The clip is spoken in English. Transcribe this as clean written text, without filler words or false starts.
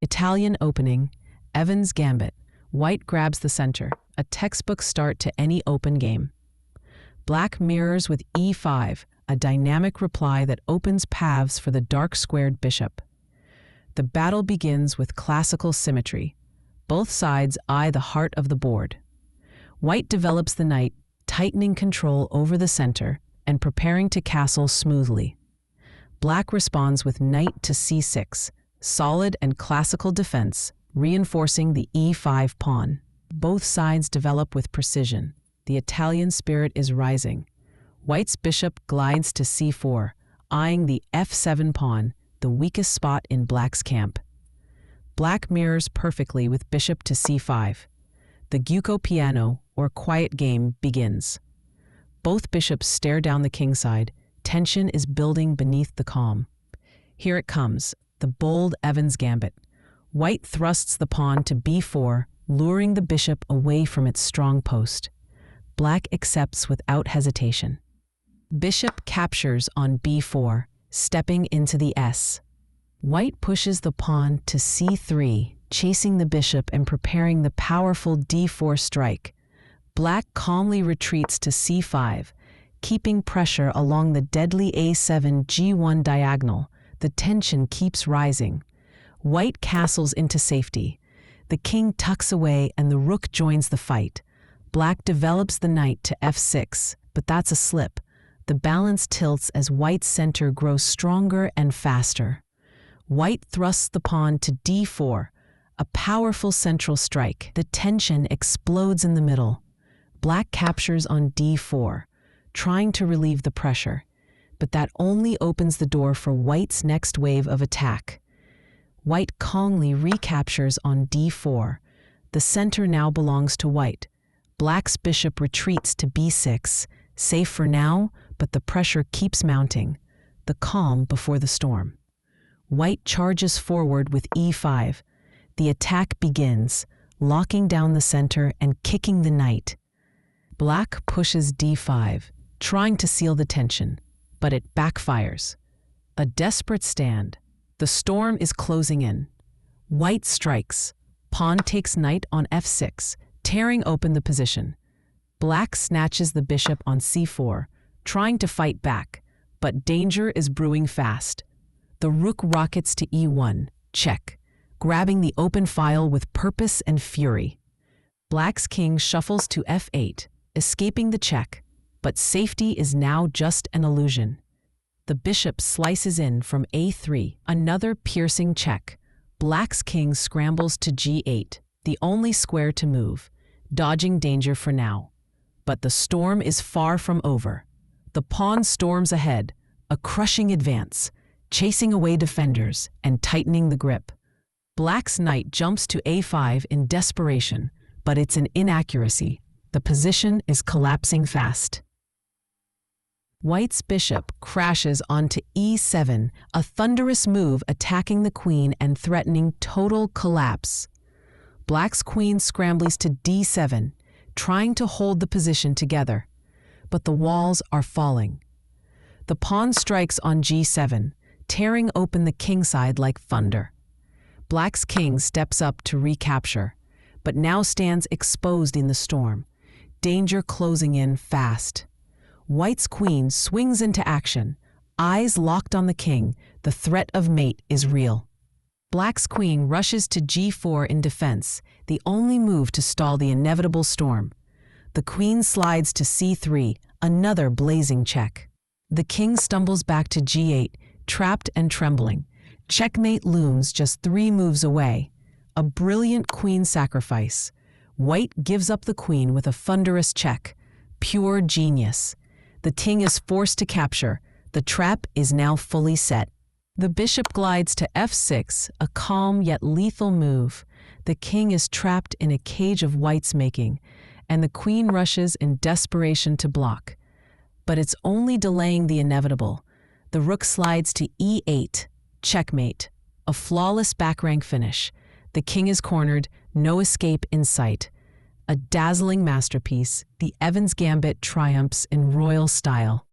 Italian opening, Evans Gambit. White grabs the center, a textbook start to any open game. Black mirrors with e5, a dynamic reply that opens paths for the dark-squared bishop. The battle begins with classical symmetry. Both sides eye the heart of the board. White develops the knight, tightening control over the center and preparing to castle smoothly. Black responds with knight to c6, solid and classical defense, reinforcing the e5 pawn. Both sides develop with precision. The Italian spirit is rising. White's bishop glides to c4, eyeing the f7 pawn, the weakest spot in Black's camp. Black mirrors perfectly with bishop to c5. The Gucco piano, or quiet game, begins. Both bishops stare down the kingside. Tension is building beneath the calm. Here it comes, the bold Evans Gambit. White thrusts the pawn to b4, luring the bishop away from its strong post. Black accepts without hesitation. Bishop captures on b4, stepping into the S. White pushes the pawn to c3, chasing the bishop and preparing the powerful d4 strike. Black calmly retreats to c5, keeping pressure along the deadly a7 g1 diagonal. The tension keeps rising. White castles into safety. The king tucks away and the rook joins the fight. Black develops the knight to f6, but that's a slip. The balance tilts as White's center grows stronger and faster. White thrusts the pawn to d4, a powerful central strike. The tension explodes in the middle. Black captures on d4, trying to relieve the pressure, but that only opens the door for White's next wave of attack. White calmly recaptures on d4. The center now belongs to White. Black's bishop retreats to b6, safe for now, but the pressure keeps mounting. The calm before the storm. White charges forward with e5. The attack begins, locking down the center and kicking the knight. Black pushes d5, trying to seal the tension, but it backfires. A desperate stand. The storm is closing in. White strikes. Pawn takes knight on f6, tearing open the position. Black snatches the bishop on c4, trying to fight back, but danger is brewing fast. The rook rockets to e1, check, grabbing the open file with purpose and fury. Black's king shuffles to f8, escaping the check, but safety is now just an illusion. The bishop slices in from a3, another piercing check. Black's king scrambles to g8, the only square to move, dodging danger for now. But the storm is far from over. The pawn storms ahead, a crushing advance, chasing away defenders and tightening the grip. Black's knight jumps to a5 in desperation, but it's an inaccuracy. The position is collapsing fast. White's bishop crashes onto e7, a thunderous move attacking the queen and threatening total collapse. Black's queen scrambles to d7, trying to hold the position together, but the walls are falling. The pawn strikes on g7, tearing open the kingside like thunder. Black's king steps up to recapture, but now stands exposed in the storm, danger closing in fast. White's queen swings into action, eyes locked on the king. The threat of mate is real. Black's queen rushes to g4 in defense, the only move to stall the inevitable storm. The queen slides to c3, another blazing check. The king stumbles back to g8, trapped and trembling. Checkmate looms just 3 moves away. A brilliant queen sacrifice. White gives up the queen with a thunderous check. Pure genius. The king is forced to capture. The trap is now fully set. The bishop glides to f6, a calm yet lethal move. The king is trapped in a cage of White's making, and the queen rushes in desperation to block. But it's only delaying the inevitable. The rook slides to e8, checkmate, a flawless back rank finish. The king is cornered, no escape in sight. A dazzling masterpiece, the Evans Gambit triumphs in royal style.